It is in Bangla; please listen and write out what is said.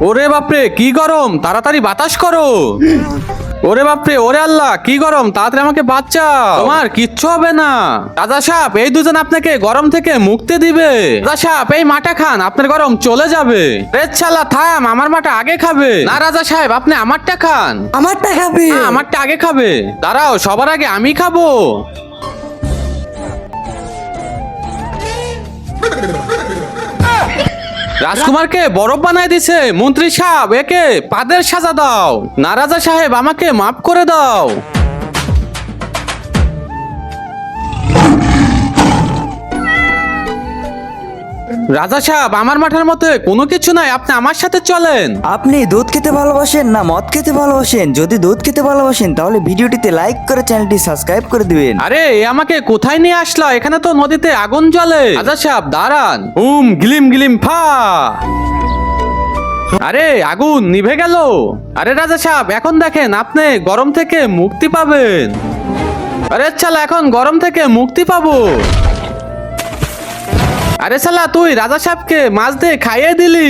ওরে বাপরে কি গরম, তাড়াতাড়ি বাতাস করো। ওরে বাপরে, ওরে আল্লাহ কি গরম, তাড়াতাড়ি আমাকে বাঁচাও, তোমার কিচ্ছু হবে না। রাজা সাহেব এই দুজন আপনাকে গরম থেকে মুক্তি দিবে। রাজা সাহেব এই মাটা খান, আপনার গরম চলে যাবে। রে শালা থাম, আমার মাটা আগে খাবে না। রাজা সাহেব আপনি আমারটা খান। আমারটা খাবে? আমারটা আগে খাবে। দাঁড়াও, সবার আগে আমি খাবো। রাজকুমারকে বরফ বানায় দিছে। মন্ত্রী সাহেব একে পাদের সাজা দাও। না রাজা সাহেব আমাকে মাফ করে দাও। রাজা সাহেব আমার মাঠার মধ্যে কোনো কিছু নাই, আপনি আমার সাথে চলেন। আপনি দুধ খেতে ভালোবাসেন না মদ খেতে ভালোবাসেন? যদি দুধ খেতে ভালোবাসেন তাহলে ভিডিওটিতে লাইক করে চ্যানেলটি সাবস্ক্রাইব করে দিবেন। আরে এ আমাকে কোথায় নিয়ে আসলা? এখানে তো নদীতে আগুন জ্বলে। রাজা সাহেব দাঁড়ান। গিলিম গিলিম ফা। আরে আগুন নিভে গেল। আরে রাজা সাহেব এখন দেখেন আপনি গরম থেকে মুক্তি পাবেন। আরে শালা এখন গরম থেকে মুক্তি পাবো। আরে শালা তুই রাজা সাহেবকে মাছ দিয়ে খাইয়ে দিলি।